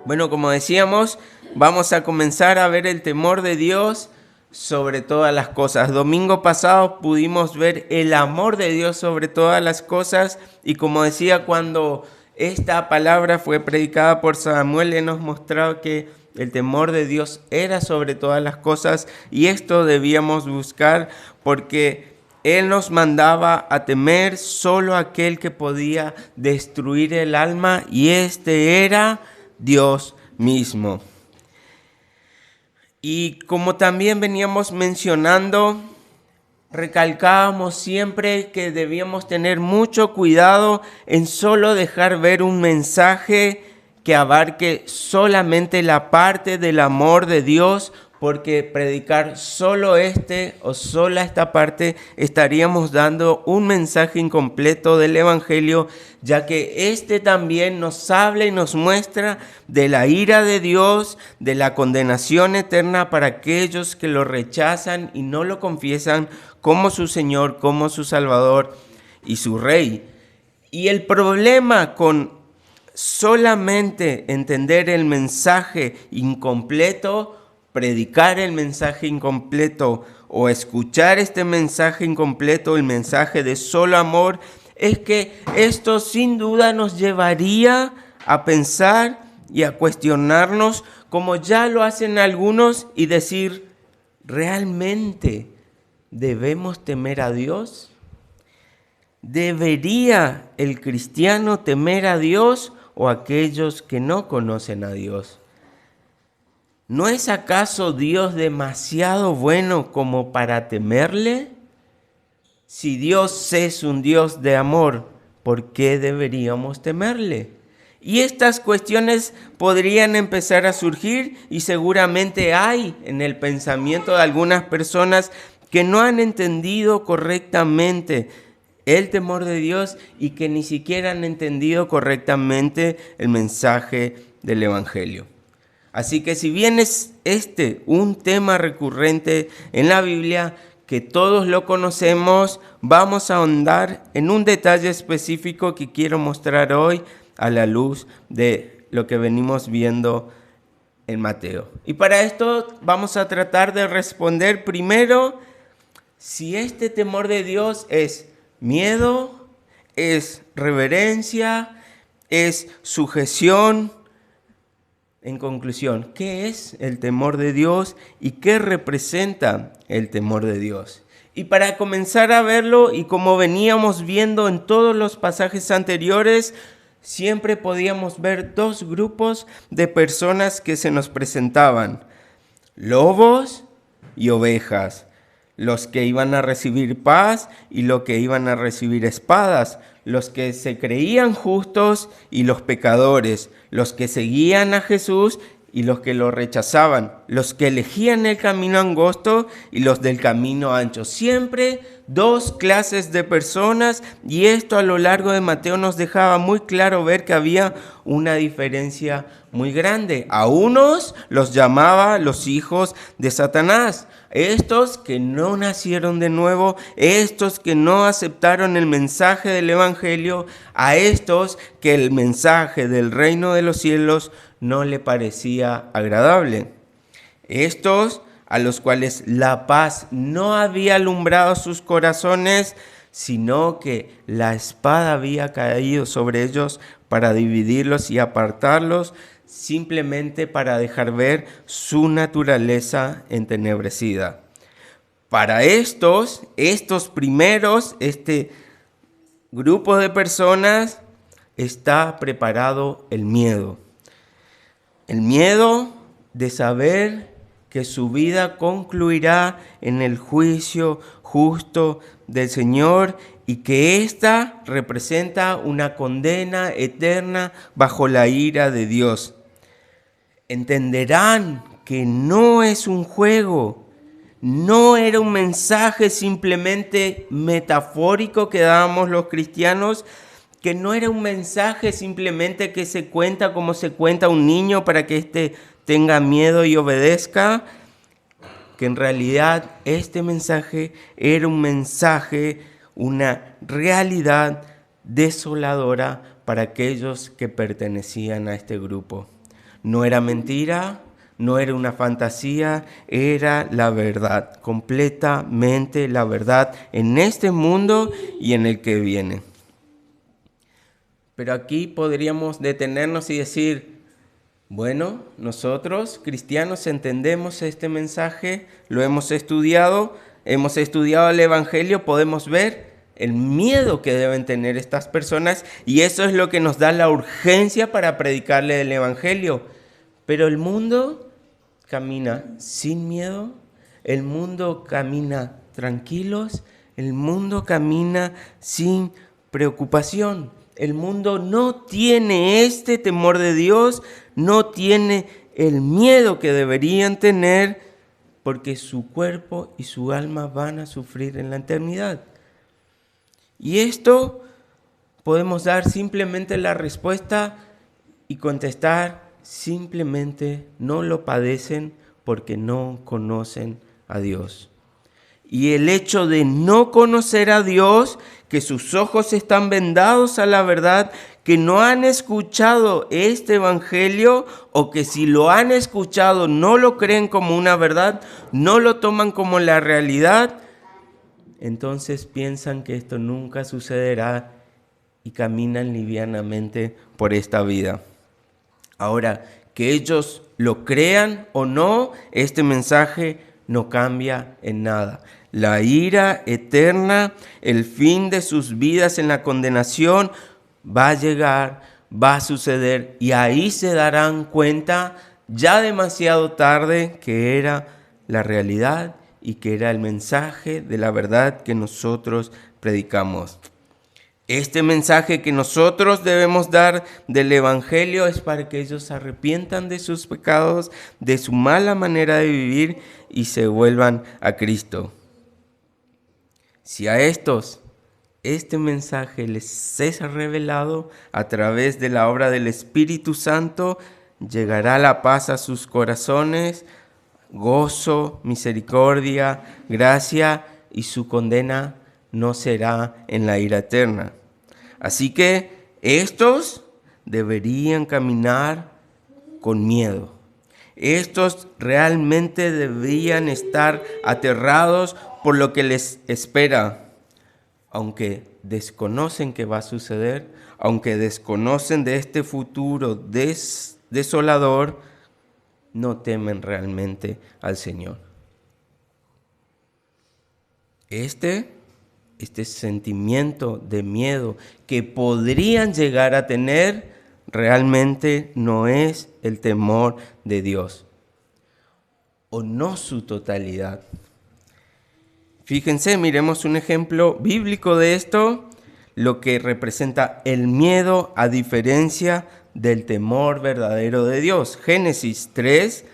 Bueno, como decíamos, vamos a comenzar a ver el temor de Dios sobre todas las cosas. Domingo pasado pudimos ver el amor de Dios sobre todas las cosas y como decía, cuando esta palabra fue predicada por Samuel, él nos mostraba que el temor de Dios era sobre todas las cosas y esto debíamos buscar porque Él nos mandaba a temer solo aquel que podía destruir el alma y este era Dios mismo. Y como también veníamos mencionando, recalcábamos siempre que debíamos tener mucho cuidado en solo dejar ver un mensaje que abarque solamente la parte del amor de Dios, porque predicar solo este o sola esta parte estaríamos dando un mensaje incompleto del Evangelio, ya que este también nos habla y nos muestra de la ira de Dios, de la condenación eterna para aquellos que lo rechazan y no lo confiesan como su Señor, como su Salvador y su Rey. Y el problema con solamente entender el mensaje incompleto, predicar el mensaje incompleto o escuchar este mensaje incompleto, el mensaje de solo amor, es que esto sin duda nos llevaría a pensar y a cuestionarnos como ya lo hacen algunos y decir, ¿realmente debemos temer a Dios? ¿Debería el cristiano temer a Dios o a aquellos que no conocen a Dios? ¿No es acaso Dios demasiado bueno como para temerle? Si Dios es un Dios de amor, ¿por qué deberíamos temerle? Y estas cuestiones podrían empezar a surgir y seguramente hay en el pensamiento de algunas personas que no han entendido correctamente el temor de Dios y que ni siquiera han entendido correctamente el mensaje del Evangelio. Así que si bien es un tema recurrente en la Biblia, que todos lo conocemos, vamos a ahondar en un detalle específico que quiero mostrar hoy a la luz de lo que venimos viendo en Mateo. Y para esto vamos a tratar de responder primero si este temor de Dios es miedo, es reverencia, es sujeción. En conclusión, ¿qué es el temor de Dios y qué representa el temor de Dios? Y para comenzar a verlo, y como veníamos viendo en todos los pasajes anteriores, siempre podíamos ver dos grupos de personas que se nos presentaban: lobos y ovejas, los que iban a recibir paz y los que iban a recibir espadas, los que se creían justos y los pecadores, los que seguían a Jesús y los que lo rechazaban, los que elegían el camino angosto y los del camino ancho. Siempre dos clases de personas, y esto a lo largo de Mateo nos dejaba muy claro ver que había una diferencia muy grande. A unos los llamaba los hijos de Satanás, estos que no nacieron de nuevo, estos que no aceptaron el mensaje del Evangelio, a estos que el mensaje del reino de los cielos no le parecía agradable. Estos a los cuales la paz no había alumbrado sus corazones, sino que la espada había caído sobre ellos para dividirlos y apartarlos, simplemente para dejar ver su naturaleza entenebrecida. Para estos primeros, este grupo de personas, está preparado el miedo. El miedo de saber que su vida concluirá en el juicio justo del Señor y que ésta representa una condena eterna bajo la ira de Dios. Entenderán que no es un juego, no era un mensaje simplemente metafórico que dábamos los cristianos, que no era un mensaje simplemente que se cuenta como se cuenta a un niño para que éste tenga miedo y obedezca, que en realidad este mensaje era un mensaje, una realidad desoladora para aquellos que pertenecían a este grupo. No era mentira, no era una fantasía, era la verdad, completamente la verdad en este mundo y en el que viene. Pero aquí podríamos detenernos y decir, bueno, nosotros cristianos entendemos este mensaje, lo hemos estudiado el Evangelio, podemos ver el miedo que deben tener estas personas y eso es lo que nos da la urgencia para predicarle el Evangelio. Pero el mundo camina sin miedo, el mundo camina tranquilos, el mundo camina sin preocupación. El mundo no tiene este temor de Dios, no tiene el miedo que deberían tener, porque su cuerpo y su alma van a sufrir en la eternidad. Y esto podemos dar simplemente la respuesta y contestar, simplemente no lo padecen porque no conocen a Dios. Y el hecho de no conocer a Dios, que sus ojos están vendados a la verdad, que no han escuchado este evangelio o que si lo han escuchado no lo creen como una verdad, no lo toman como la realidad, entonces piensan que esto nunca sucederá y caminan livianamente por esta vida. Ahora, que ellos lo crean o no, este mensaje no cambia en nada. La ira eterna, el fin de sus vidas en la condenación, va a llegar, va a suceder y ahí se darán cuenta ya demasiado tarde que era la realidad y que era el mensaje de la verdad que nosotros predicamos. Este mensaje que nosotros debemos dar del Evangelio es para que ellos se arrepientan de sus pecados, de su mala manera de vivir y se vuelvan a Cristo. Si a estos este mensaje les es revelado a través de la obra del Espíritu Santo, llegará la paz a sus corazones, gozo, misericordia, gracia y su condena no será en la ira eterna. Así que estos deberían caminar con miedo. Estos realmente deberían estar aterrados por lo que les espera, aunque desconocen qué va a suceder, aunque desconocen de este futuro desolador, no temen realmente al Señor. Este sentimiento de miedo que podrían llegar a tener realmente no es el temor de Dios, o no su totalidad. Fíjense, miremos un ejemplo bíblico de esto, lo que representa el miedo a diferencia del temor verdadero de Dios. Génesis 3,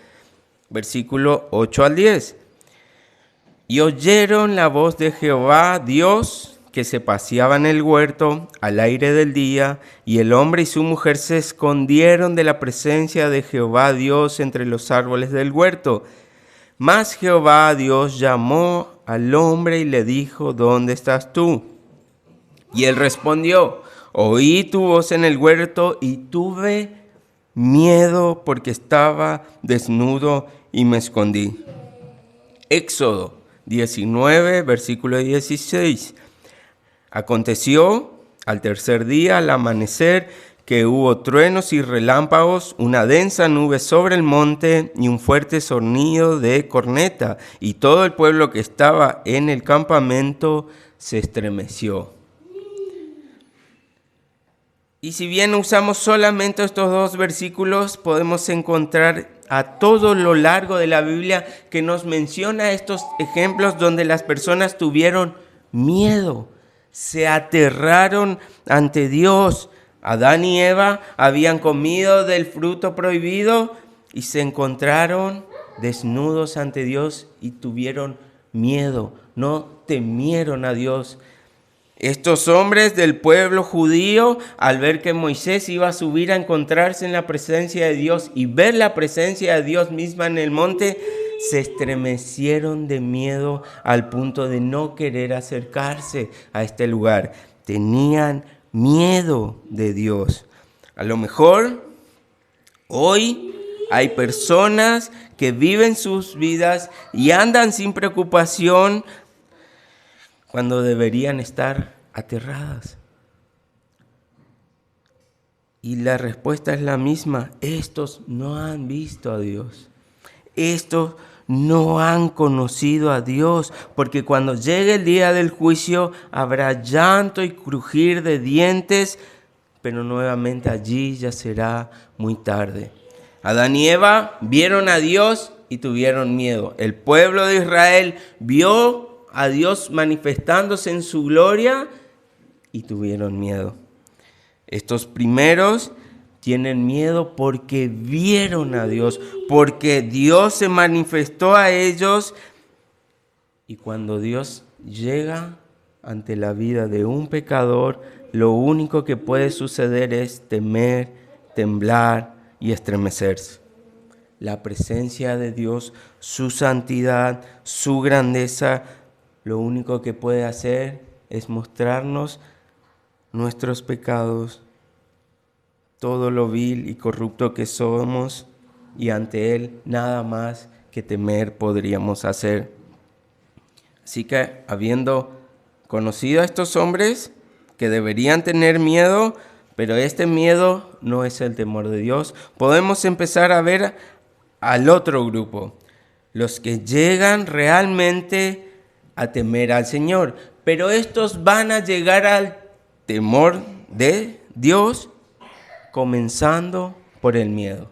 versículo 8 al 10. Y oyeron la voz de Jehová Dios, que se paseaba en el huerto al aire del día, y el hombre y su mujer se escondieron de la presencia de Jehová Dios entre los árboles del huerto. Mas Jehová Dios llamó al hombre y le dijo, ¿dónde estás tú? Y él respondió, oí tu voz en el huerto y tuve miedo porque estaba desnudo y me escondí. Éxodo 19, versículo 16. Aconteció al tercer día, al amanecer, que hubo truenos y relámpagos, una densa nube sobre el monte y un fuerte sonido de corneta, y todo el pueblo que estaba en el campamento se estremeció. Y si bien usamos solamente estos dos versículos, podemos encontrar a todo lo largo de la Biblia que nos menciona estos ejemplos donde las personas tuvieron miedo, se aterraron ante Dios. Adán y Eva habían comido del fruto prohibido y se encontraron desnudos ante Dios y tuvieron miedo, no temieron a Dios. Estos hombres del pueblo judío, al ver que Moisés iba a subir a encontrarse en la presencia de Dios y ver la presencia de Dios misma en el monte, se estremecieron de miedo al punto de no querer acercarse a este lugar. Tenían miedo de Dios. A lo mejor hoy Hay personas que viven sus vidas y andan sin preocupación cuando deberían estar aterradas. Y la respuesta es la misma. Estos no han visto a Dios. Estos no han conocido a Dios, porque cuando llegue el día del juicio habrá llanto y crujir de dientes, pero nuevamente allí ya será muy tarde. Adán y Eva vieron a Dios y tuvieron miedo. El pueblo de Israel vio a Dios manifestándose en su gloria y tuvieron miedo. Estos primeros tienen miedo porque vieron a Dios, porque Dios se manifestó a ellos. Y cuando Dios llega ante la vida de un pecador, lo único que puede suceder es temer, temblar y estremecerse. La presencia de Dios, su santidad, su grandeza, lo único que puede hacer es mostrarnos nuestros pecados, todo lo vil y corrupto que somos, y ante Él nada más que temer podríamos hacer. Así que, habiendo conocido a estos hombres que deberían tener miedo, pero este miedo no es el temor de Dios, podemos empezar a ver al otro grupo, los que llegan realmente a temer al Señor. Pero estos van a llegar al temor de Dios comenzando por el miedo.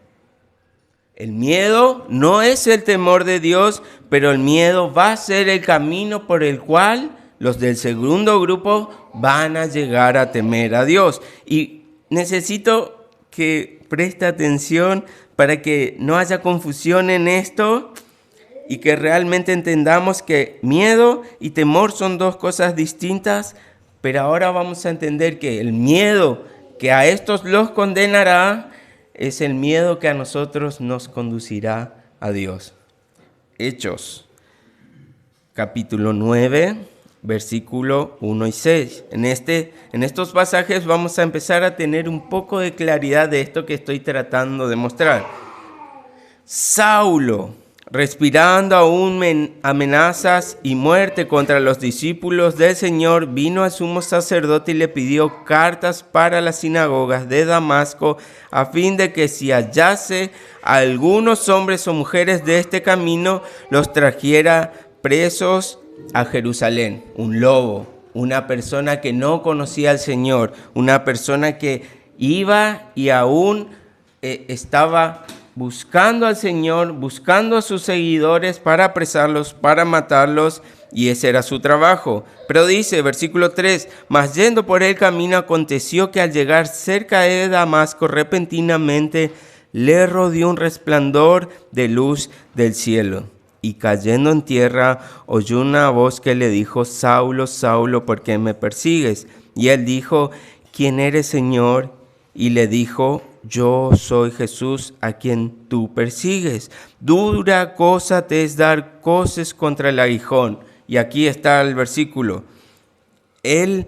El miedo no es el temor de Dios, pero el miedo va a ser el camino por el cual los del segundo grupo van a llegar a temer a Dios. Y necesito que preste atención para que no haya confusión en esto y que realmente entendamos que miedo y temor son dos cosas distintas, pero ahora vamos a entender que el miedo que a estos los condenará es el miedo que a nosotros nos conducirá a Dios. Hechos, capítulo 9, versículo 1 y 6. En estos pasajes vamos a empezar a tener un poco de claridad de esto que estoy tratando de mostrar. Saulo, respirando aún amenazas y muerte contra los discípulos del Señor, vino al sumo sacerdote y le pidió cartas para las sinagogas de Damasco, a fin de que si hallase a algunos hombres o mujeres de este camino, los trajera presos a Jerusalén. Un lobo, una persona que no conocía al Señor, una persona que iba y aún estaba buscando al Señor, buscando a sus seguidores para apresarlos, para matarlos, y ese era su trabajo. Pero dice, versículo 3, mas yendo por el camino aconteció que al llegar cerca de Damasco, repentinamente le rodeó un resplandor de luz del cielo. Y cayendo en tierra, oyó una voz que le dijo, Saulo, Saulo, ¿por qué me persigues? Y él dijo, ¿quién eres, Señor? Y le dijo, yo soy Jesús a quien tú persigues. Dura cosa te es dar coces contra el aguijón. Y aquí está el versículo. Él,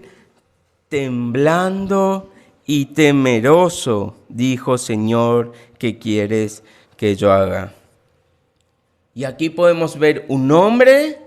temblando y temeroso, dijo, Señor, ¿qué quieres que yo haga? Y aquí podemos ver un hombre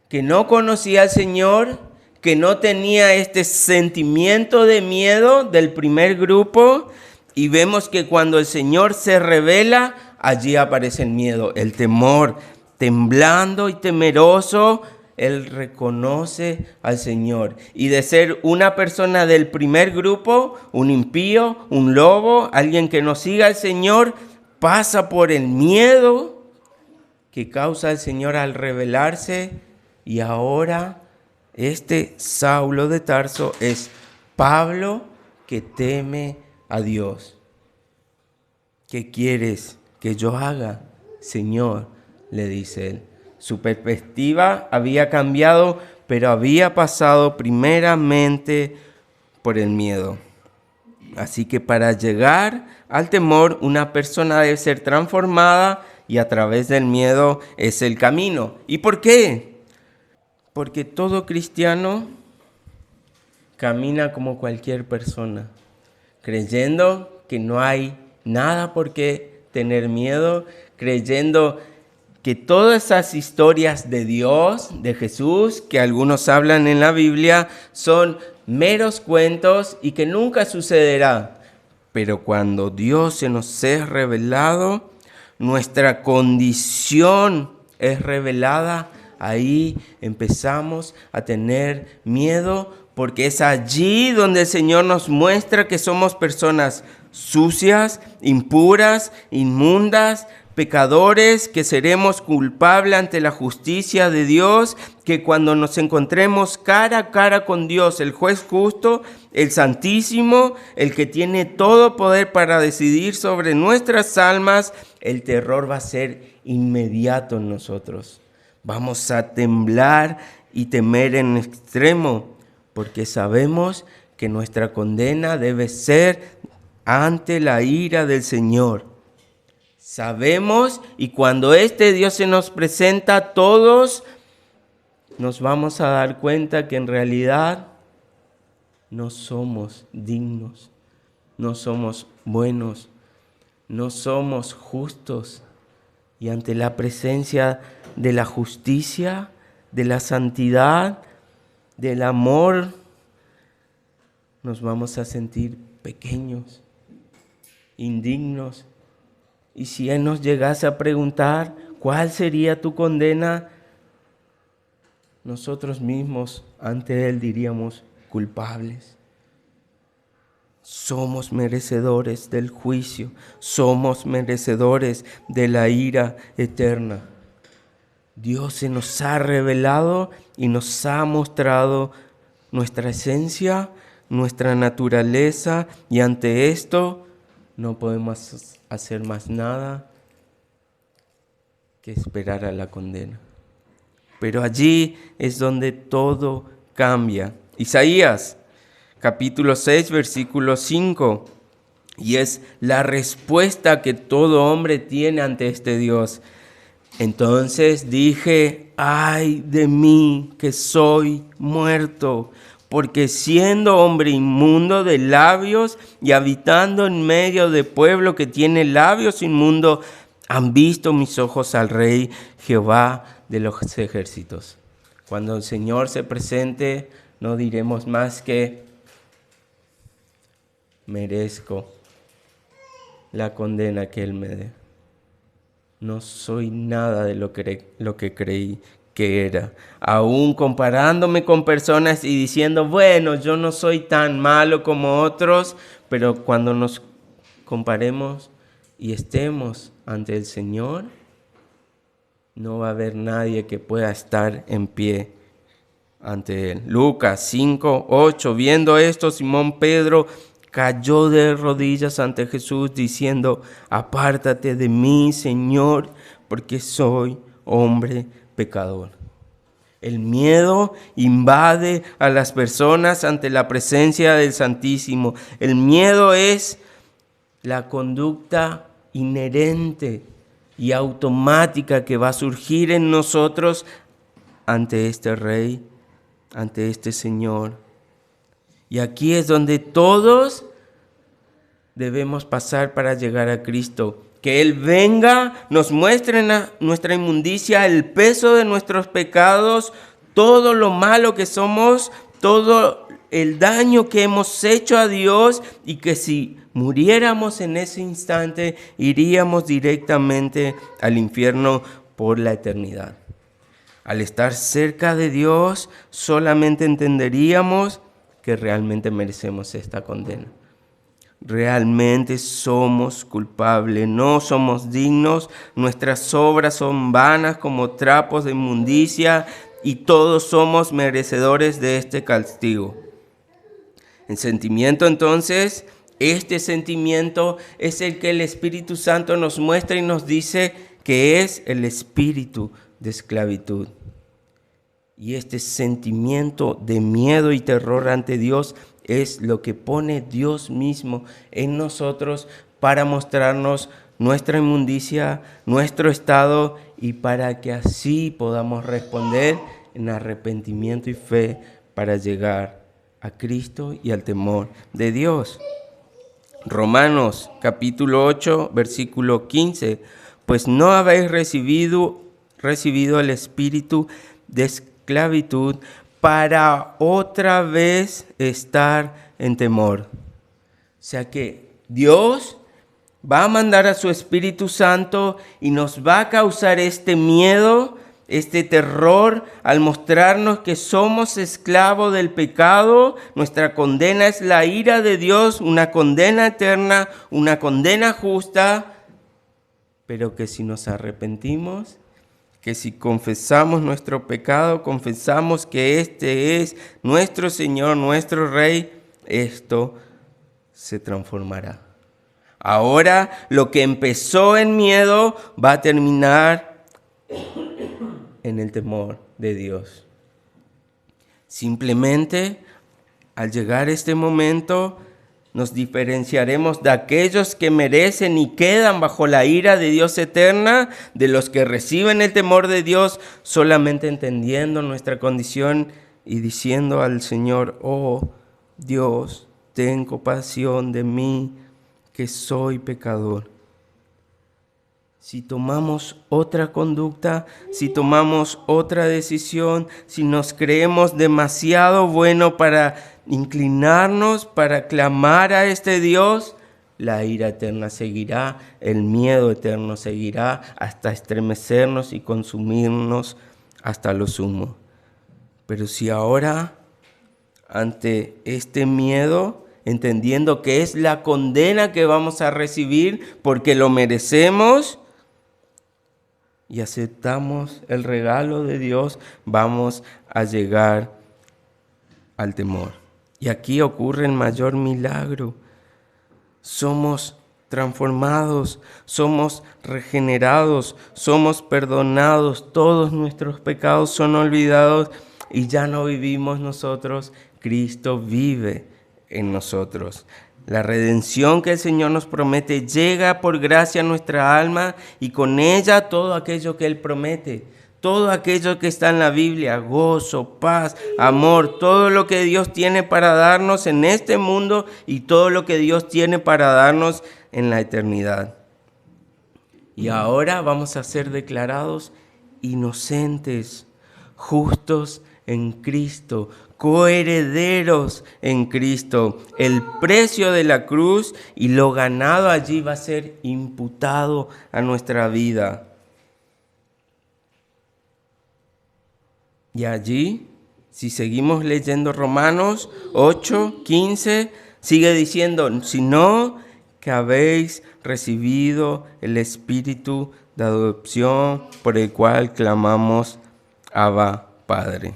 que no conocía al Señor, que no tenía este sentimiento de miedo del primer grupo, y vemos que cuando el Señor se revela, allí aparece el miedo, el temor. Temblando y temeroso, él reconoce al Señor. Y de ser una persona del primer grupo, un impío, un lobo, alguien que no siga al Señor, pasa por el miedo que causa el Señor al revelarse, y ahora este Saulo de Tarso es Pablo que teme a Dios. ¿Qué quieres que yo haga, Señor?, le dice él. Su perspectiva había cambiado, pero había pasado primeramente por el miedo. Así que para llegar al temor, una persona debe ser transformada, y a través del miedo es el camino. ¿Y por qué? Porque todo cristiano camina como cualquier persona, creyendo que no hay nada por qué tener miedo creyendo que todas esas historias de Dios, de Jesús, que algunos hablan en la Biblia, son meros cuentos y que nunca sucederá. Pero cuando Dios se nos es revelado, nuestra condición es revelada, ahí empezamos a tener miedo, porque es allí donde el Señor nos muestra que somos personas sucias, impuras, inmundas, pecadores, que seremos culpables ante la justicia de Dios, que cuando nos encontremos cara a cara con Dios, el juez justo, el Santísimo, el que tiene todo poder para decidir sobre nuestras almas, el terror va a ser inmediato en nosotros. Vamos a temblar y temer en extremo, porque sabemos que nuestra condena debe ser ante la ira del Señor. Sabemos, y cuando este Dios se nos presenta, todos nos vamos a dar cuenta que en realidad no somos dignos, no somos buenos, no somos justos. Y ante la presencia de la justicia, de la santidad, del amor, nos vamos a sentir pequeños, indignos. Y si Él nos llegase a preguntar cuál sería tu condena, nosotros mismos ante Él diríamos culpables. Somos merecedores del juicio, somos merecedores de la ira eterna. Dios se nos ha revelado y nos ha mostrado nuestra esencia, nuestra naturaleza, y ante esto no podemos hacer más nada que esperar a la condena. Pero allí es donde todo cambia. Isaías, capítulo 6, versículo 5, y es la respuesta que todo hombre tiene ante este Dios. Entonces dije, ay de mí que soy muerto, porque siendo hombre inmundo de labios y habitando en medio de pueblo que tiene labios inmundos, han visto mis ojos al Rey Jehová de los ejércitos. Cuando el Señor se presente, no diremos más que merezco la condena que Él me dé. No soy nada de lo que creí que era. Aún comparándome con personas y diciendo, bueno, yo no soy tan malo como otros, pero cuando nos comparemos y estemos ante el Señor, no va a haber nadie que pueda estar en pie ante Él. Lucas 5, 8, viendo esto, Simón Pedro cayó de rodillas ante Jesús diciendo, apártate de mí, Señor, porque soy hombre pecador. El miedo invade a las personas ante la presencia del Santísimo. El miedo es la conducta inherente y automática que va a surgir en nosotros ante este Rey, ante este Señor. Y aquí es donde todos debemos pasar para llegar a Cristo. Que Él venga, nos muestre nuestra inmundicia, el peso de nuestros pecados, todo lo malo que somos, todo el daño que hemos hecho a Dios, y que si muriéramos en ese instante, iríamos directamente al infierno por la eternidad. Al estar cerca de Dios, solamente entenderíamos que realmente merecemos esta condena. Realmente somos culpables, no somos dignos, nuestras obras son vanas como trapos de inmundicia y todos somos merecedores de este castigo. El sentimiento entonces, este sentimiento es el que el Espíritu Santo nos muestra y nos dice que es el espíritu de esclavitud. Y este sentimiento de miedo y terror ante Dios es lo que pone Dios mismo en nosotros para mostrarnos nuestra inmundicia, nuestro estado, y para que así podamos responder en arrepentimiento y fe para llegar a Cristo y al temor de Dios. Romanos capítulo 8, versículo 15. Pues no habéis recibido el espíritu de esclavitud para otra vez estar en temor. O sea que Dios va a mandar a su Espíritu Santo y nos va a causar este miedo, este terror, al mostrarnos que somos esclavos del pecado. Nuestra condena es la ira de Dios, una condena eterna, una condena justa, pero que si nos arrepentimos, que si confesamos nuestro pecado, confesamos que este es nuestro Señor, nuestro Rey, esto se transformará. Ahora lo que empezó en miedo va a terminar en el temor de Dios. Simplemente al llegar este momento nos diferenciaremos de aquellos que merecen y quedan bajo la ira de Dios eterna, de los que reciben el temor de Dios solamente entendiendo nuestra condición y diciendo al Señor: oh Dios, ten compasión de mí, que soy pecador. Si tomamos otra conducta, si tomamos otra decisión, si nos creemos demasiado bueno para inclinarnos, para clamar a este Dios, la ira eterna seguirá, el miedo eterno seguirá hasta estremecernos y consumirnos hasta lo sumo. Pero si ahora, ante este miedo, entendiendo que es la condena que vamos a recibir porque lo merecemos, y aceptamos el regalo de Dios, vamos a llegar al temor. Y aquí ocurre el mayor milagro. Somos transformados, somos regenerados, somos perdonados, todos nuestros pecados son olvidados y ya no vivimos nosotros, Cristo vive en nosotros. La redención que el Señor nos promete llega por gracia a nuestra alma y con ella todo aquello que Él promete, todo aquello que está en la Biblia, gozo, paz, amor, todo lo que Dios tiene para darnos en este mundo y todo lo que Dios tiene para darnos en la eternidad. Y ahora vamos a ser declarados inocentes, justos en Cristo, coherederos en Cristo. El precio de la cruz y lo ganado allí va a ser imputado a nuestra vida. Y allí, si seguimos leyendo Romanos 8, 15, sigue diciendo: sino que habéis recibido el Espíritu de adopción por el cual clamamos Abba, Padre.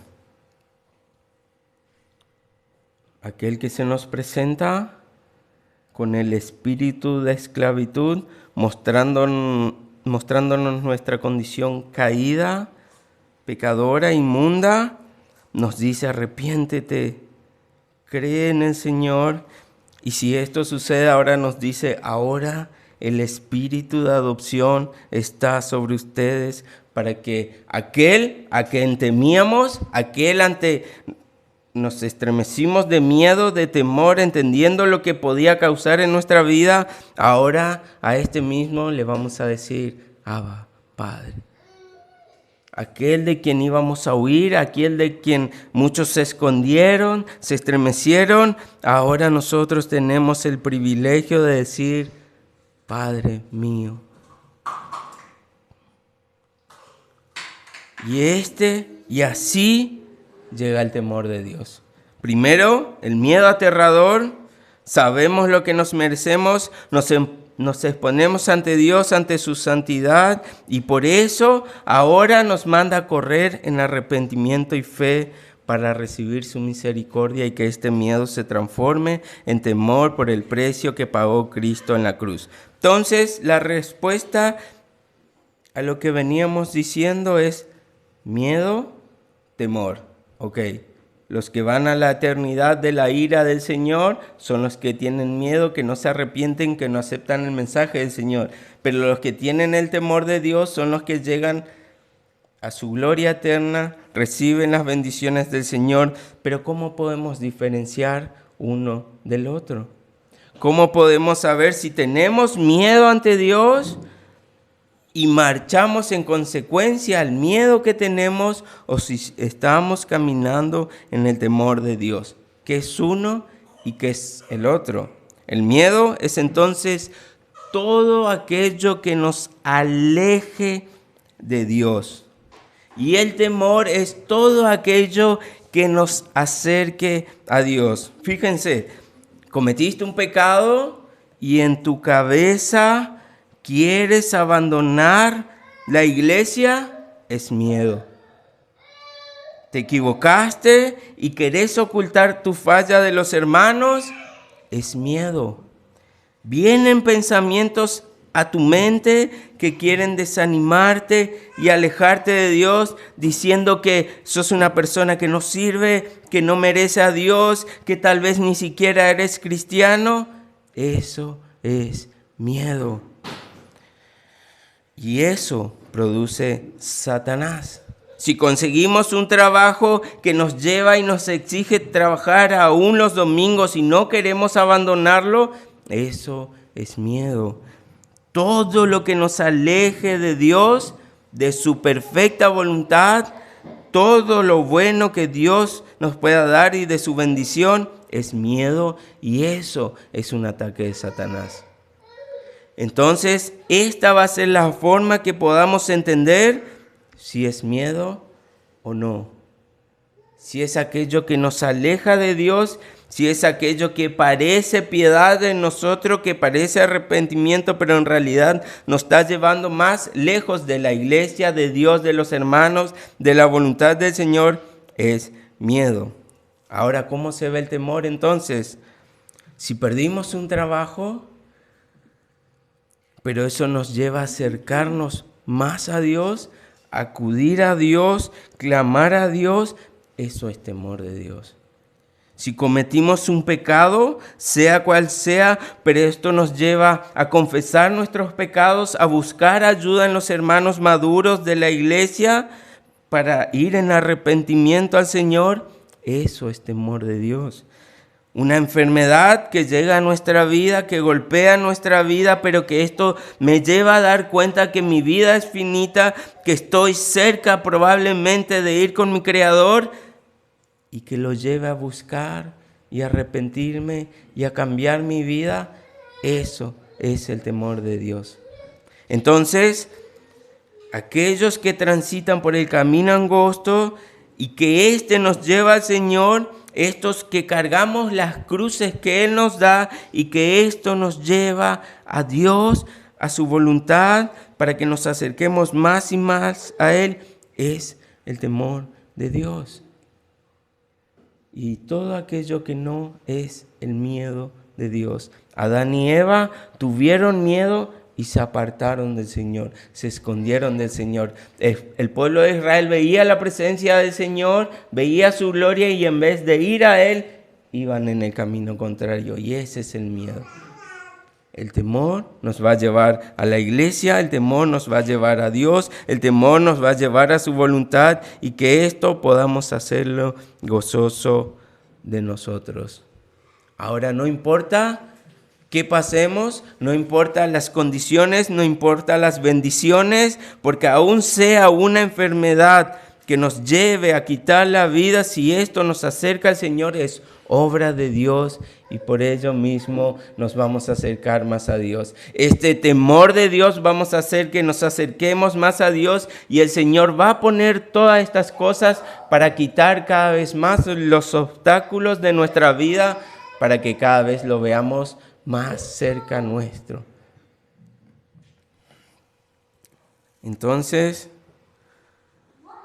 Aquel que se nos presenta con el espíritu de esclavitud, mostrándonos nuestra condición caída, pecadora, inmunda, nos dice: arrepiéntete, cree en el Señor. Y si esto sucede, ahora nos dice: ahora el espíritu de adopción está sobre ustedes, para que aquel a quien temíamos, aquel ante nos estremecimos de miedo, de temor, entendiendo lo que podía causar en nuestra vida, ahora a este mismo le vamos a decir: Abba, Padre. Aquel de quien íbamos a huir, aquel de quien muchos se escondieron, se estremecieron, ahora nosotros tenemos el privilegio de decir: Padre mío. Y así llega el temor de Dios. Primero, el miedo aterrador. Sabemos lo que nos merecemos, nos exponemos ante Dios, ante su santidad, y por eso ahora nos manda a correr en arrepentimiento y fe para recibir su misericordia y que este miedo se transforme en temor por el precio que pagó Cristo en la cruz. Entonces, la respuesta a lo que veníamos diciendo es miedo, temor. Ok, los que van a la eternidad de la ira del Señor son los que tienen miedo, que no se arrepienten, que no aceptan el mensaje del Señor. Pero los que tienen el temor de Dios son los que llegan a su gloria eterna, reciben las bendiciones del Señor. Pero ¿cómo podemos diferenciar uno del otro? ¿Cómo podemos saber si tenemos miedo ante Dios y marchamos en consecuencia al miedo que tenemos, o si estamos caminando en el temor de Dios? ¿Qué es uno y qué es el otro? El miedo es entonces todo aquello que nos aleje de Dios. Y el temor es todo aquello que nos acerque a Dios. Fíjense, cometiste un pecado y en tu cabeza quieres abandonar la iglesia, es miedo. Te equivocaste y querés ocultar tu falla de los hermanos, es miedo. Vienen pensamientos a tu mente que quieren desanimarte y alejarte de Dios, diciendo que sos una persona que no sirve, que no merece a Dios, que tal vez ni siquiera eres cristiano. Eso es miedo. Y eso produce Satanás. Si conseguimos un trabajo que nos lleva y nos exige trabajar aún los domingos y no queremos abandonarlo, eso es miedo. Todo lo que nos aleje de Dios, de su perfecta voluntad, todo lo bueno que Dios nos pueda dar y de su bendición, es miedo, y eso es un ataque de Satanás. Entonces, esta va a ser la forma que podamos entender si es miedo o no. Si es aquello que nos aleja de Dios, si es aquello que parece piedad en nosotros, que parece arrepentimiento, pero en realidad nos está llevando más lejos de la iglesia, de Dios, de los hermanos, de la voluntad del Señor, es miedo. Ahora, ¿cómo se ve el temor entonces? Si perdimos un trabajo, pero eso nos lleva a acercarnos más a Dios, acudir a Dios, clamar a Dios, eso es temor de Dios. Si cometimos un pecado, sea cual sea, pero esto nos lleva a confesar nuestros pecados, a buscar ayuda en los hermanos maduros de la iglesia para ir en arrepentimiento al Señor, eso es temor de Dios. Una enfermedad que llega a nuestra vida, que golpea nuestra vida, pero que esto me lleva a dar cuenta que mi vida es finita, que estoy cerca probablemente de ir con mi Creador, y que lo lleve a buscar y a arrepentirme y a cambiar mi vida, eso es el temor de Dios. Entonces, aquellos que transitan por el camino angosto y que éste nos lleva al Señor, estos que cargamos las cruces que Él nos da y que esto nos lleva a Dios, a su voluntad, para que nos acerquemos más y más a Él, es el temor de Dios. Y todo aquello que no es el miedo de Dios. Adán y Eva tuvieron miedo y se apartaron del Señor, se escondieron del Señor. El pueblo de Israel veía la presencia del Señor, veía su gloria y en vez de ir a Él, iban en el camino contrario. Y ese es el miedo. El temor nos va a llevar a la iglesia, el temor nos va a llevar a Dios, el temor nos va a llevar a su voluntad y que esto podamos hacerlo gozoso de nosotros. Ahora no importa qué pasemos, no importa las condiciones, no importa las bendiciones, porque aún sea una enfermedad que nos lleve a quitar la vida, si esto nos acerca al Señor, es obra de Dios y por ello mismo nos vamos a acercar más a Dios. Este temor de Dios vamos a hacer que nos acerquemos más a Dios y el Señor va a poner todas estas cosas para quitar cada vez más los obstáculos de nuestra vida, para que cada vez lo veamos más cerca nuestro. Entonces,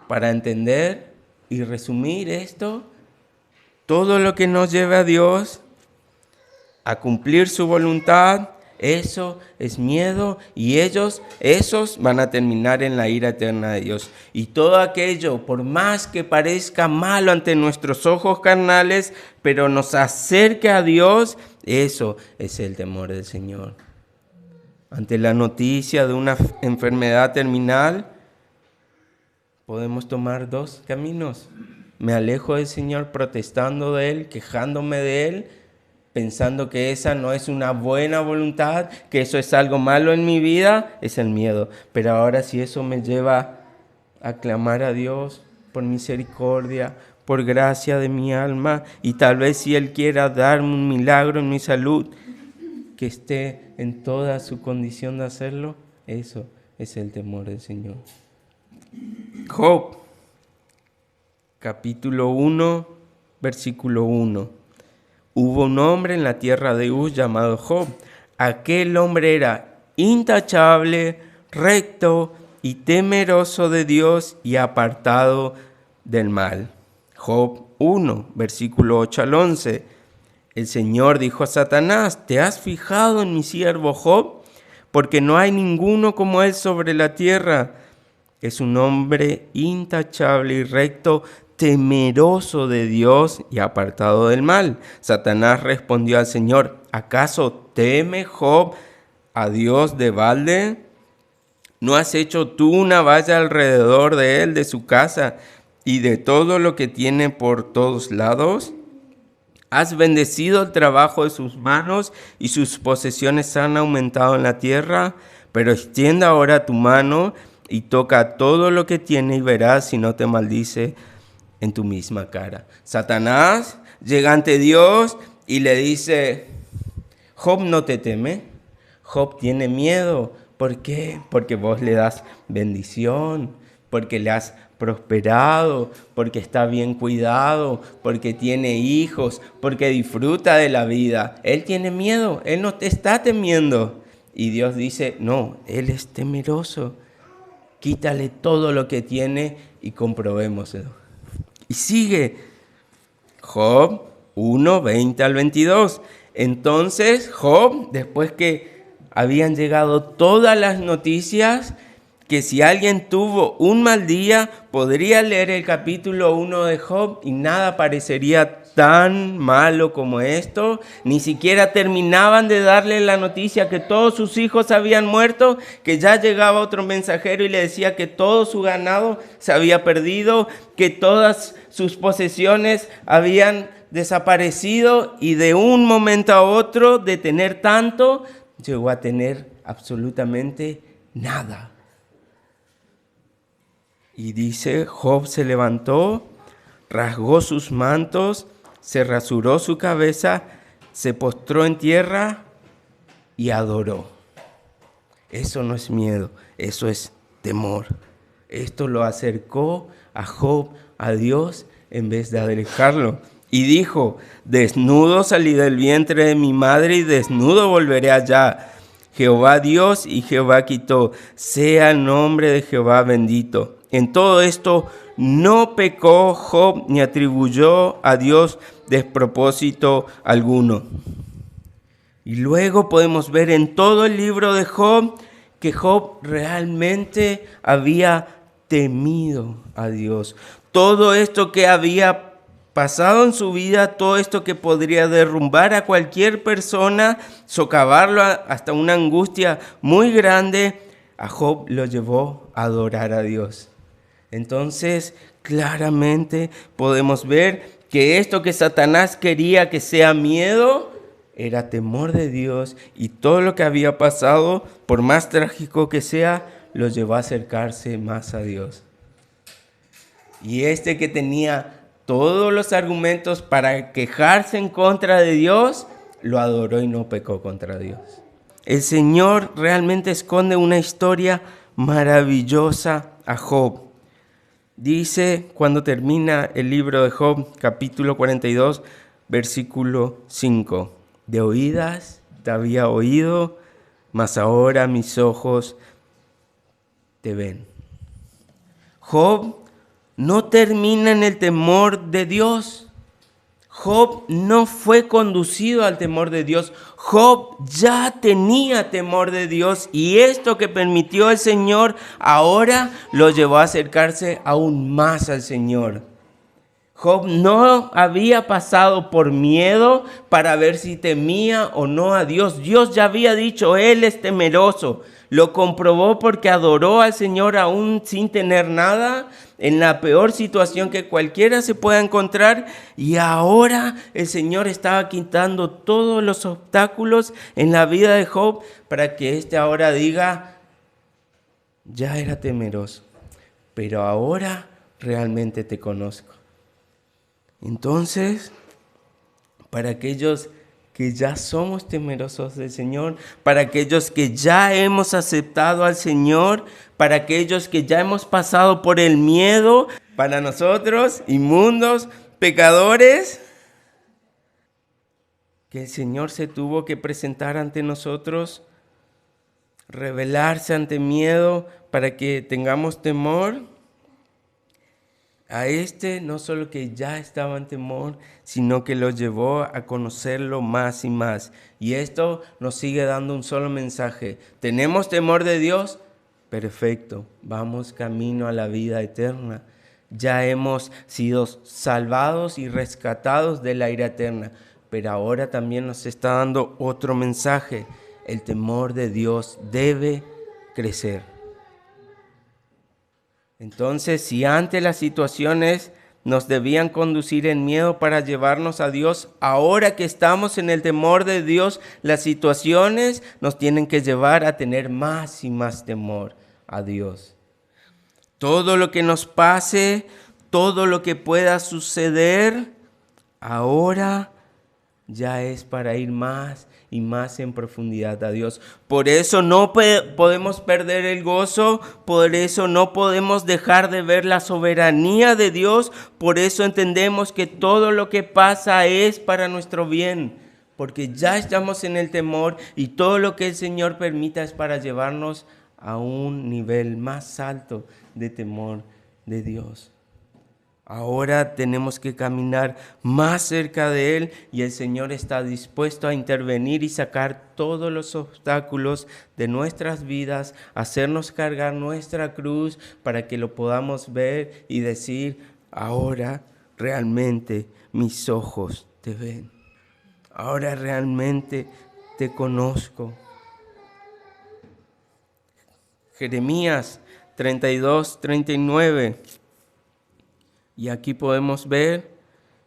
para entender y resumir esto, todo lo que nos lleve a Dios, a cumplir su voluntad, eso es miedo y esos van a terminar en la ira eterna de Dios. Y todo aquello, por más que parezca malo ante nuestros ojos carnales, pero nos acerque a Dios, eso es el temor del Señor. Ante la noticia de una enfermedad terminal, podemos tomar dos caminos. Me alejo del Señor protestando de Él, quejándome de Él, pensando que esa no es una buena voluntad, que eso es algo malo en mi vida, es el miedo. Pero ahora si eso me lleva a clamar a Dios por misericordia, por gracia de mi alma, y tal vez si Él quiera darme un milagro en mi salud, que esté en toda su condición de hacerlo, eso es el temor del Señor. Job, capítulo 1, versículo 1. Hubo un hombre en la tierra de Uz llamado Job. Aquel hombre era intachable, recto y temeroso de Dios y apartado del mal. Job 1, versículo 8 al 11. El Señor dijo a Satanás: ¿te has fijado en mi siervo Job? Porque no hay ninguno como él sobre la tierra. Es un hombre intachable y recto, temeroso de Dios y apartado del mal. Satanás respondió al Señor: ¿acaso teme Job a Dios de balde? ¿No has hecho tú una valla alrededor de él, de su casa y de todo lo que tiene por todos lados? Has bendecido el trabajo de sus manos y sus posesiones han aumentado en la tierra. Pero extienda ahora tu mano y toca todo lo que tiene y verás si no te maldice en tu misma cara. Satanás llega ante Dios y le dice: Job no te teme, Job tiene miedo. ¿Por qué? Porque vos le das bendición, porque le has prosperado, porque está bien cuidado, porque tiene hijos, porque disfruta de la vida. Él tiene miedo, él no te está temiendo. Y Dios dice: no, él es temeroso. Quítale todo lo que tiene y comprobémoslo. Y sigue Job 1, 20 al 22. Entonces Job, después que habían llegado todas las noticias, que si alguien tuvo un mal día, podría leer el capítulo 1 de Job y nada parecería tan malo como esto. Ni siquiera terminaban de darle la noticia que todos sus hijos habían muerto, que ya llegaba otro mensajero y le decía que todo su ganado se había perdido, que todas sus posesiones habían desaparecido, y de un momento a otro, de tener tanto, llegó a tener absolutamente nada. Y dice: Job se levantó, rasgó sus mantos, se rasuró su cabeza, se postró en tierra y adoró. Eso no es miedo, eso es temor. Esto lo acercó a Job a Dios en vez de alejarlo. Y dijo: desnudo salí del vientre de mi madre y desnudo volveré allá. Jehová Dios y Jehová quitó. Sea el nombre de Jehová bendito. En todo esto no pecó Job ni atribuyó a Dios despropósito alguno. Y luego podemos ver en todo el libro de Job que Job realmente había temido a Dios. Todo esto que había pasado en su vida, todo esto que podría derrumbar a cualquier persona, socavarlo hasta una angustia muy grande, a Job lo llevó a adorar a Dios. Entonces, claramente podemos ver que esto que Satanás quería que sea miedo, era temor de Dios, y todo lo que había pasado, por más trágico que sea, lo llevó a acercarse más a Dios. Y este que tenía todos los argumentos para quejarse en contra de Dios, lo adoró y no pecó contra Dios. El Señor realmente esconde una historia maravillosa a Job. Dice, cuando termina el libro de Job, capítulo 42, versículo 5. De oídas te había oído, mas ahora mis ojos te ven. Job no termina en el temor de Dios. Job no fue conducido al temor de Dios. Job ya tenía temor de Dios, y esto que permitió el Señor ahora lo llevó a acercarse aún más al Señor. Job no había pasado por miedo para ver si temía o no a Dios. Dios ya había dicho, él es temeroso. Lo comprobó porque adoró al Señor aún sin tener nada, en la peor situación que cualquiera se pueda encontrar. Y ahora el Señor estaba quitando todos los obstáculos en la vida de Job para que éste ahora diga, ya era temeroso, pero ahora realmente te conozco. Entonces, para aquellos que ya somos temerosos del Señor, para aquellos que ya hemos aceptado al Señor, para aquellos que ya hemos pasado por el miedo, para nosotros, inmundos, pecadores, que el Señor se tuvo que presentar ante nosotros, revelarse ante miedo para que tengamos temor. A este no solo que ya estaba en temor, sino que lo llevó a conocerlo más y más. Y esto nos sigue dando un solo mensaje. ¿Tenemos temor de Dios? Perfecto, vamos camino a la vida eterna. Ya hemos sido salvados y rescatados de la ira eterna. Pero ahora también nos está dando otro mensaje. El temor de Dios debe crecer. Entonces, si antes las situaciones nos debían conducir en miedo para llevarnos a Dios, ahora que estamos en el temor de Dios, las situaciones nos tienen que llevar a tener más y más temor a Dios. Todo lo que nos pase, todo lo que pueda suceder, ahora ya es para ir más y más en profundidad a Dios. Por eso no podemos perder el gozo, por eso no podemos dejar de ver la soberanía de Dios, por eso entendemos que todo lo que pasa es para nuestro bien, porque ya estamos en el temor y todo lo que el Señor permita es para llevarnos a un nivel más alto de temor de Dios. Ahora tenemos que caminar más cerca de Él y el Señor está dispuesto a intervenir y sacar todos los obstáculos de nuestras vidas, hacernos cargar nuestra cruz para que lo podamos ver y decir, ahora realmente mis ojos te ven. Ahora realmente te conozco. Jeremías 32:39. Y aquí podemos ver,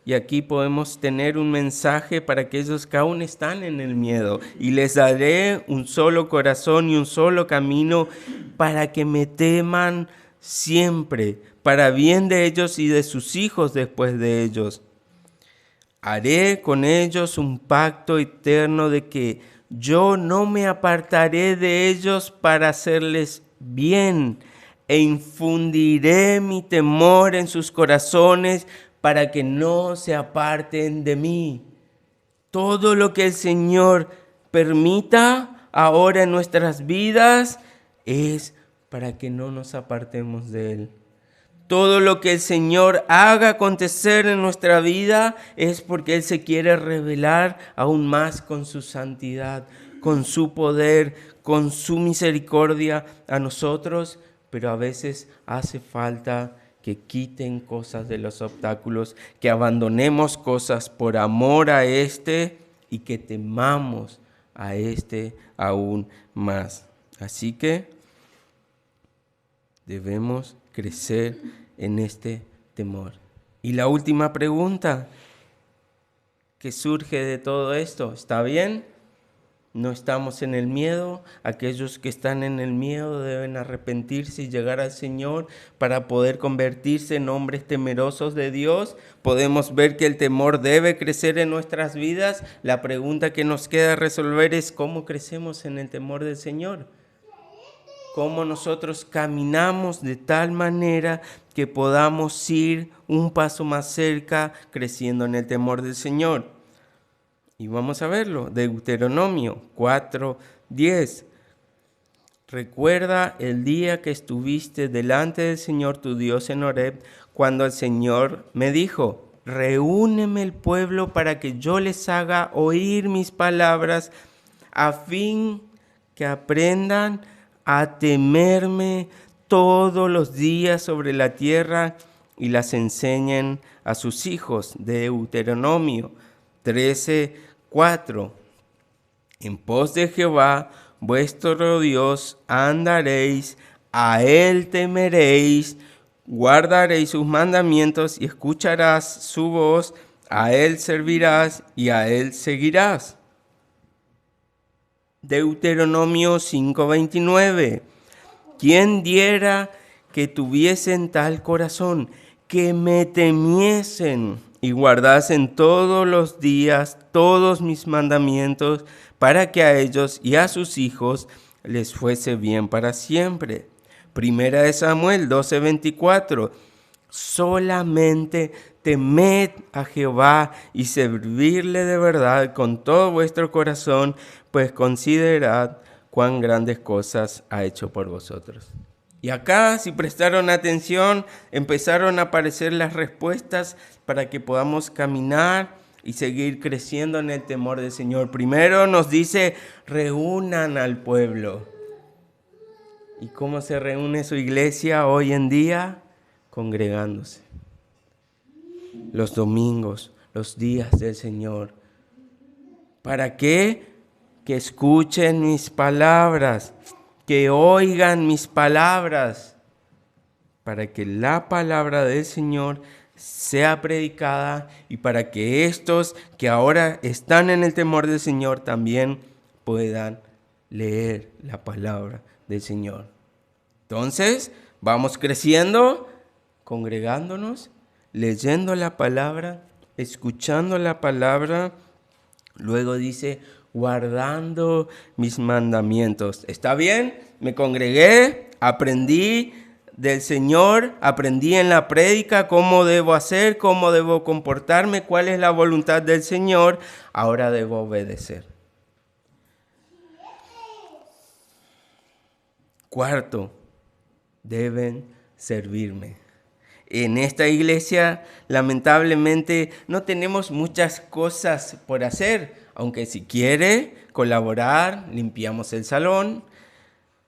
y aquí podemos tener un mensaje para aquellos que aún están en el miedo. Y les daré un solo corazón y un solo camino para que me teman siempre, para bien de ellos y de sus hijos después de ellos. Haré con ellos un pacto eterno de que yo no me apartaré de ellos para hacerles bien, e infundiré mi temor en sus corazones para que no se aparten de mí. Todo lo que el Señor permita ahora en nuestras vidas es para que no nos apartemos de Él. Todo lo que el Señor haga acontecer en nuestra vida es porque Él se quiere revelar aún más con su santidad, con su poder, con su misericordia a nosotros, pero a veces hace falta que quiten cosas de los obstáculos, que abandonemos cosas por amor a y que temamos a aún más. Así que debemos crecer en este temor. Y la última pregunta que surge de todo esto, ¿está bien? No estamos en el miedo. Aquellos que están en el miedo deben arrepentirse y llegar al Señor para poder convertirse en hombres temerosos de Dios. Podemos ver que el temor debe crecer en nuestras vidas. La pregunta que nos queda resolver es ¿cómo crecemos en el temor del Señor? ¿Cómo nosotros caminamos de tal manera que podamos ir un paso más cerca creciendo en el temor del Señor? Y vamos a verlo, Deuteronomio 4:10. Recuerda el día que estuviste delante del Señor tu Dios en Horeb, cuando el Señor me dijo, reúneme el pueblo para que yo les haga oír mis palabras, a fin que aprendan a temerme todos los días sobre la tierra y las enseñen a sus hijos. Deuteronomio 13:4. En pos de Jehová, vuestro Dios, andaréis, a Él temeréis, guardaréis sus mandamientos y escucharás su voz, a Él servirás y a Él seguirás. Deuteronomio 5:29. ¿Quién diera que tuviesen tal corazón, que me temiesen y guardasen todos los días todos mis mandamientos, para que a ellos y a sus hijos les fuese bien para siempre? Primera de Samuel 12:24. Solamente temed a Jehová y servirle de verdad con todo vuestro corazón, pues considerad cuán grandes cosas ha hecho por vosotros. Y acá, si prestaron atención, empezaron a aparecer las respuestas para que podamos caminar y seguir creciendo en el temor del Señor. Primero nos dice, reúnan al pueblo. ¿Y cómo se reúne su iglesia hoy en día? Congregándose. Los domingos, los días del Señor. ¿Para qué? Que escuchen mis palabras, que oigan mis palabras, para que la palabra del Señor sea predicada y para que estos que ahora están en el temor del Señor también puedan leer la palabra del Señor. Entonces, vamos creciendo, congregándonos, leyendo la palabra, escuchando la palabra. Luego dice, guardando mis mandamientos. ¿Está bien? Me congregué, aprendí del Señor, aprendí en la prédica cómo debo hacer, cómo debo comportarme, cuál es la voluntad del Señor. Ahora debo obedecer. Cuarto, deben servirme. En esta iglesia, lamentablemente, no tenemos muchas cosas por hacer, aunque si quiere colaborar, limpiamos el salón,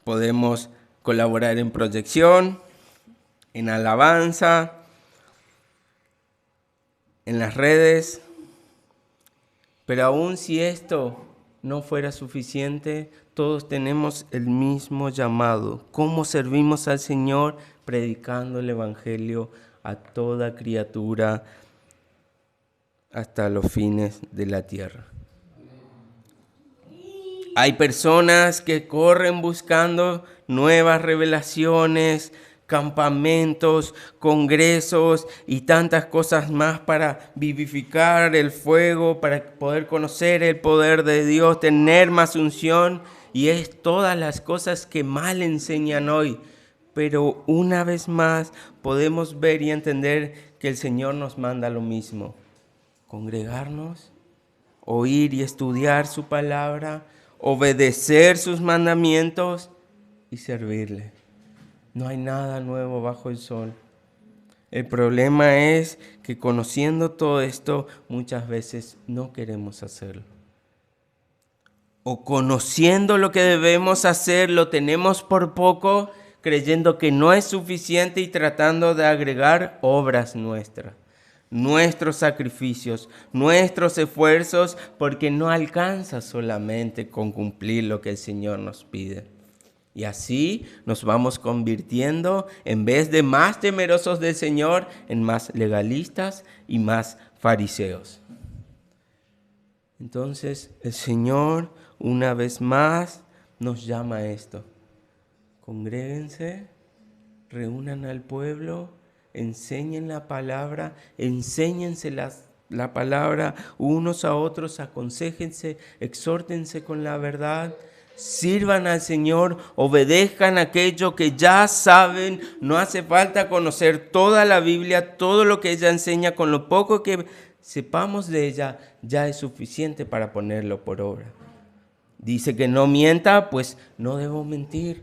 podemos colaborar en proyección, en alabanza, en las redes. Pero aun si esto no fuera suficiente, todos tenemos el mismo llamado. ¿Cómo servimos al Señor? Predicando el Evangelio a toda criatura hasta los fines de la tierra. Hay personas que corren buscando nuevas revelaciones, campamentos, congresos y tantas cosas más para vivificar el fuego, para poder conocer el poder de Dios, tener más unción, y es todas las cosas que mal enseñan hoy. Pero una vez más podemos ver y entender que el Señor nos manda lo mismo: congregarnos, oír y estudiar su palabra, obedecer sus mandamientos y servirle. No hay nada nuevo bajo el sol. El problema es que conociendo todo esto, muchas veces no queremos hacerlo. O conociendo lo que debemos hacer, lo tenemos por poco, creyendo que no es suficiente y tratando de agregar obras nuestras, nuestros sacrificios, nuestros esfuerzos, porque no alcanza solamente con cumplir lo que el Señor nos pide. Y así nos vamos convirtiendo, en vez de más temerosos del Señor, en más legalistas y más fariseos. Entonces el Señor una vez más nos llama a esto: congréguense, reúnan al pueblo, enseñen la palabra, enséñense la palabra unos a otros, aconséjense, exhórtense con la verdad, sirvan al Señor, obedezcan aquello que ya saben. No hace falta conocer toda la Biblia, todo lo que ella enseña. Con lo poco que sepamos de ella, ya es suficiente para ponerlo por obra. Dice que no mienta, pues no debo mentir.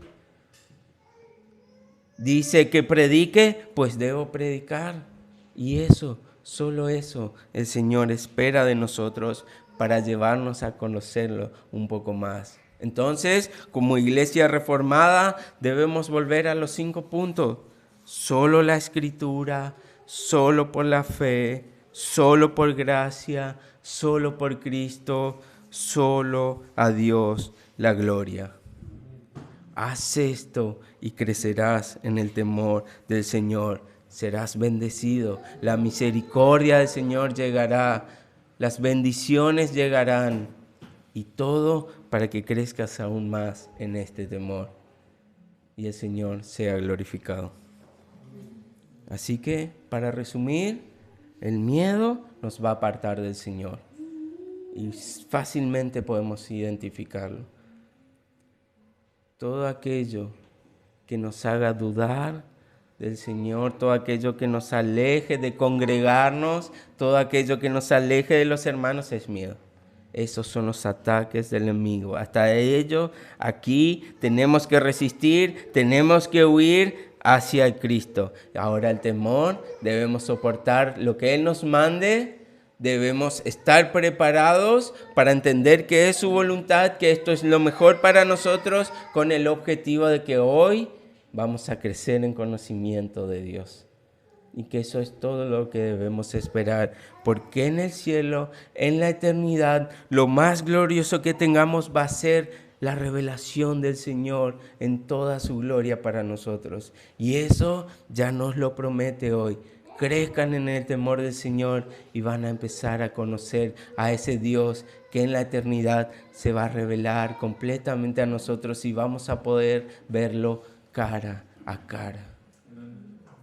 Dice que predique, pues debo predicar. Y eso, solo eso, el Señor espera de nosotros para llevarnos a conocerlo un poco más. Entonces, como iglesia reformada, debemos volver a los 5 puntos. Solo la Escritura, solo por la fe, solo por gracia, solo por Cristo, solo a Dios la gloria. Haz esto y crecerás en el temor del Señor. Serás bendecido. La misericordia del Señor llegará. Las bendiciones llegarán. Y todo para que crezcas aún más en este temor. Y el Señor sea glorificado. Así que, para resumir, el miedo nos va a apartar del Señor. Y fácilmente podemos identificarlo. Todo aquello que nos haga dudar del Señor, todo aquello que nos aleje de congregarnos, todo aquello que nos aleje de los hermanos es miedo. Esos son los ataques del enemigo. Hasta ello, aquí tenemos que resistir, tenemos que huir hacia el Cristo. Ahora el temor, debemos soportar lo que Él nos mande. Debemos estar preparados para entender que es su voluntad, que esto es lo mejor para nosotros, con el objetivo de que hoy vamos a crecer en conocimiento de Dios. Y que eso es todo lo que debemos esperar, porque en el cielo, en la eternidad, lo más glorioso que tengamos va a ser la revelación del Señor en toda su gloria para nosotros. Y eso ya nos lo promete hoy. Crezcan en el temor del Señor y van a empezar a conocer a ese Dios que en la eternidad se va a revelar completamente a nosotros y vamos a poder verlo cara a cara.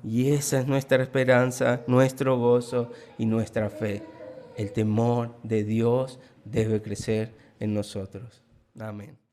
Y esa es nuestra esperanza, nuestro gozo y nuestra fe. El temor de Dios debe crecer en nosotros. Amén.